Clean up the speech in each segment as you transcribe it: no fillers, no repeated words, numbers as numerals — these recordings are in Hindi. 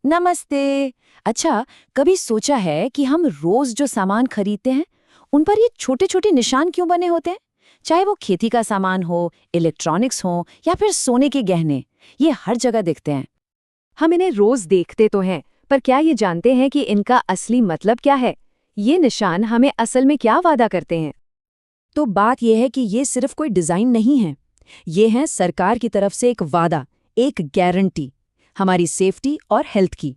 नमस्ते। अच्छा, कभी सोचा है कि हम रोज जो सामान खरीदते हैं उन पर ये छोटे छोटे निशान क्यों बने होते हैं? चाहे वो खेती का सामान हो, इलेक्ट्रॉनिक्स हो या फिर सोने के गहने, ये हर जगह दिखते हैं। हम इन्हें रोज देखते तो हैं, पर क्या ये जानते हैं कि इनका असली मतलब क्या है? ये निशान हमें असल में क्या वादा करते हैं? तो बात यह है कि ये सिर्फ कोई डिजाइन नहीं है, ये है सरकार की तरफ से एक वादा, एक गारंटी, हमारी सेफ्टी और हेल्थ की।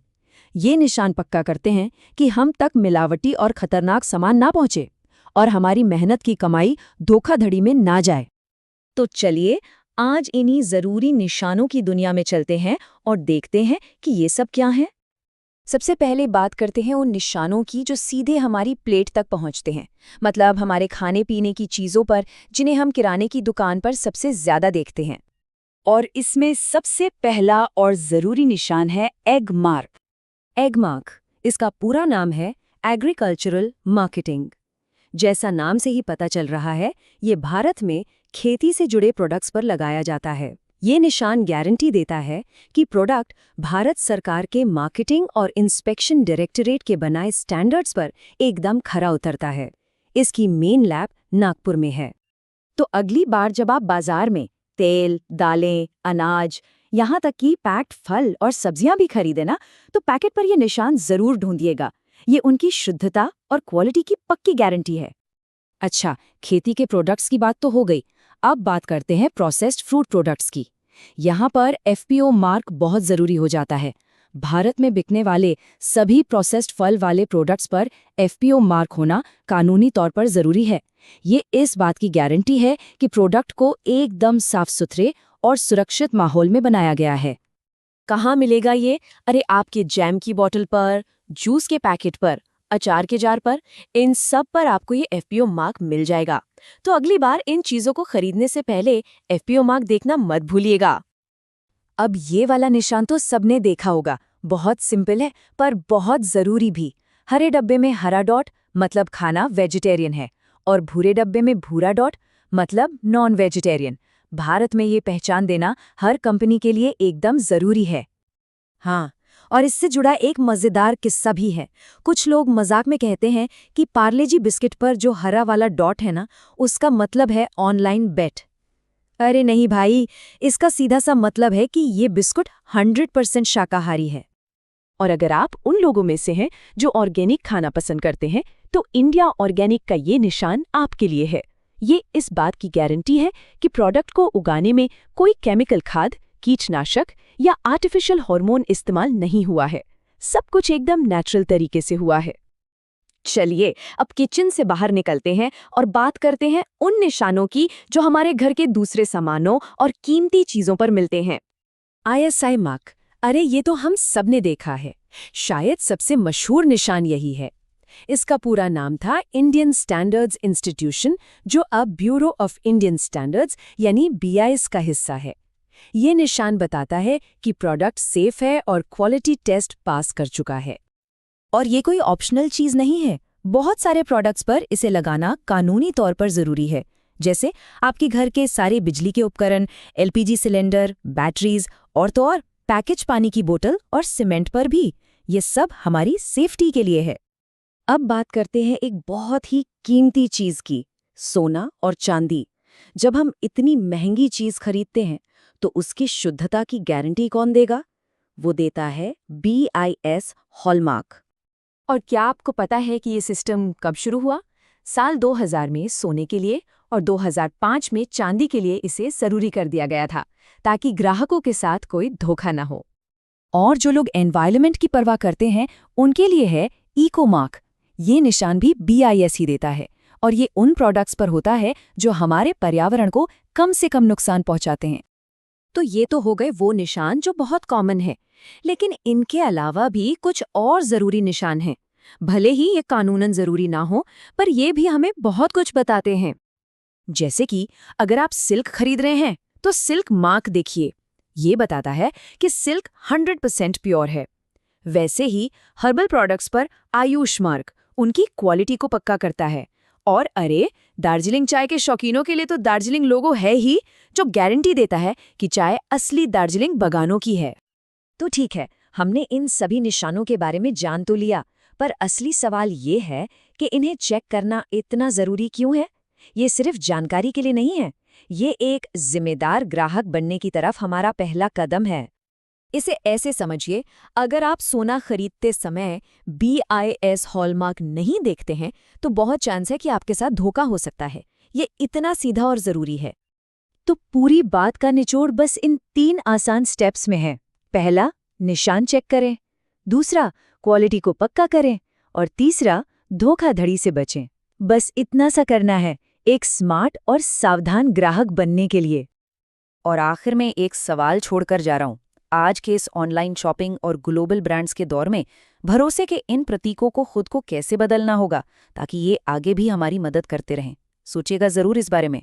ये निशान पक्का करते हैं कि हम तक मिलावटी और खतरनाक सामान ना पहुंचे और हमारी मेहनत की कमाई धोखाधड़ी में ना जाए। तो चलिए, आज इन्हीं जरूरी निशानों की दुनिया में चलते हैं और देखते हैं कि ये सब क्या है। सबसे पहले बात करते हैं उन निशानों की जो सीधे हमारी प्लेट तक पहुंचते हैं, मतलब हमारे खाने पीने की चीजों पर, जिन्हें हम किराने की दुकान पर सबसे ज्यादा देखते हैं। और इसमें सबसे पहला और जरूरी निशान है एग मार्क। एग मार्क, इसका पूरा नाम है एग्रीकल्चरल मार्केटिंग। जैसा नाम से ही पता चल रहा है, ये भारत में खेती से जुड़े प्रोडक्ट्स पर लगाया जाता है। ये निशान गारंटी देता है कि प्रोडक्ट भारत सरकार के मार्केटिंग और इंस्पेक्शन डायरेक्टरेट के बनाए स्टैंडर्ड्स पर एकदम खरा उतरता है। इसकी मेन लैब नागपुर में है। तो अगली बार जब आप बाजार में तेल, दालें, अनाज, यहाँ तक कि पैक्ड फल और सब्जियां भी खरीदे ना, तो पैकेट पर यह निशान जरूर ढूंढिएगा। ये उनकी शुद्धता और क्वालिटी की पक्की गारंटी है। अच्छा, खेती के प्रोडक्ट्स की बात तो हो गई। अब बात करते हैं प्रोसेस्ड फ्रूट प्रोडक्ट्स की। यहाँ पर एफपीओ मार्क बहुत जरूरी हो जाता है। भारत में बिकने वाले सभी प्रोसेस्ड फल वाले प्रोडक्ट्स पर एफपीओ मार्क होना कानूनी तौर पर जरूरी है। ये इस बात की गारंटी है कि प्रोडक्ट को एकदम साफ सुथरे और सुरक्षित माहौल में बनाया गया है। कहाँ मिलेगा ये? अरे, आपके जैम की बोतल पर, जूस के पैकेट पर, अचार के जार पर, इन सब पर आपको ये एफपीओ मार्क मिल जाएगा। तो अगली बार इन चीजों को खरीदने से पहले एफपीओ मार्क देखना मत भूलिएगा। अब ये वाला निशान तो सबने देखा होगा, बहुत सिंपल है पर बहुत जरूरी भी। हरे डब्बे में हरा डॉट मतलब खाना वेजिटेरियन है, और भूरे डब्बे में भूरा डॉट मतलब नॉन वेजिटेरियन। भारत में ये पहचान देना हर कंपनी के लिए एकदम जरूरी है। हाँ, और इससे जुड़ा एक मजेदार किस्सा भी है। कुछ लोग मजाक में कहते हैं कि पार्ले-जी बिस्किट पर जो हरा वाला डॉट है ना, उसका मतलब है ऑनलाइन बेट। अरे नहीं भाई, इसका सीधा सा मतलब है कि ये बिस्कुट 100% शाकाहारी है। और अगर आप उन लोगों में से हैं जो ऑर्गेनिक खाना पसंद करते हैं, तो इंडिया ऑर्गेनिक का ये निशान आपके लिए है। ये इस बात की गारंटी है कि प्रोडक्ट को उगाने में कोई केमिकल खाद, कीटनाशक या आर्टिफिशियल हार्मोन इस्तेमाल नहीं हुआ है। सब कुछ एकदम नेचुरल तरीके से हुआ है। चलिए, अब किचन से बाहर निकलते हैं और बात करते हैं उन निशानों की जो हमारे घर के दूसरे सामानों और कीमती चीजों पर मिलते हैं। आईएसआई मार्क, अरे ये तो हम सबने देखा है। शायद सबसे मशहूर निशान यही है। इसका पूरा नाम था इंडियन स्टैंडर्ड्स इंस्टीट्यूशन, जो अब ब्यूरो ऑफ इंडियन स्टैंडर्ड्स यानी बीआईएस का हिस्सा है। ये निशान बताता है कि प्रोडक्ट सेफ है और क्वालिटी टेस्ट पास कर चुका है। और ये कोई ऑप्शनल चीज नहीं है। बहुत सारे प्रोडक्ट्स पर इसे लगाना कानूनी तौर पर जरूरी है। जैसे आपके घर के सारे बिजली के उपकरण, एलपीजी सिलेंडर, बैटरीज और तो और पैकेज पानी की बोतल और सीमेंट पर भी। ये सब हमारी सेफ्टी के लिए है। अब बात करते हैं एक बहुत ही कीमती चीज की, सोना और चांदी। जब हम इतनी महंगी चीज खरीदते हैं, तो उसकी शुद्धता की गारंटी कौन देगा? वो देता है बीआईएस हॉलमार्क। और क्या आपको पता है कि ये सिस्टम कब शुरू हुआ? साल 2000 में सोने के लिए और 2005 में चांदी के लिए इसे जरूरी कर दिया गया था, ताकि ग्राहकों के साथ कोई धोखा न हो। और जो लोग एनवायरनमेंट की परवाह करते हैं, उनके लिए है इको मार्क। ये निशान भी बीआईएस ही देता है, और ये उन प्रोडक्ट्स पर होता है जो हमारे पर्यावरण को कम से कम नुकसान पहुंचाते हैं। तो ये तो हो गए वो निशान जो बहुत कॉमन है, लेकिन इनके अलावा भी कुछ और जरूरी निशान हैं। भले ही ये कानूनन जरूरी ना हो, पर ये भी हमें बहुत कुछ बताते हैं। जैसे कि अगर आप सिल्क खरीद रहे हैं, तो सिल्क मार्क देखिए। ये बताता है कि सिल्क 100% प्योर है। वैसे ही हर्बल प्रोडक्ट्स पर आयुष मार्क उनकी क्वालिटी को पक्का करता है। और अरे, दार्जिलिंग चाय के शौकीनों के लिए तो दार्जिलिंग लोगो है ही, जो गारंटी देता है कि चाय असली दार्जिलिंग बागानों की है। तो ठीक है, हमने इन सभी निशानों के बारे में जान तो लिया, पर असली सवाल ये है कि इन्हें चेक करना इतना ज़रूरी क्यों है? ये सिर्फ जानकारी के लिए नहीं है, ये एक जिम्मेदार ग्राहक बनने की तरफ हमारा पहला कदम है। इसे ऐसे समझिए, अगर आप सोना खरीदते समय BIS हॉलमार्क नहीं देखते हैं तो बहुत चांस है कि आपके साथ धोखा हो सकता है। ये इतना सीधा और ज़रूरी है। तो पूरी बात का निचोड़ बस इन 3 आसान स्टेप्स में है। पहला, निशान चेक करें। दूसरा, क्वालिटी को पक्का करें। और तीसरा, धोखाधड़ी से बचें। बस इतना सा करना है, एक स्मार्ट और सावधान ग्राहक बनने के लिए। और आखिर में एक सवाल छोड़कर जा रहा हूं। आज के इस ऑनलाइन शॉपिंग और ग्लोबल ब्रांड्स के दौर में भरोसे के इन प्रतीकों को खुद को कैसे बदलना होगा ताकि ये आगे भी हमारी मदद करते रहें? सोचिएगा जरूर इस बारे में।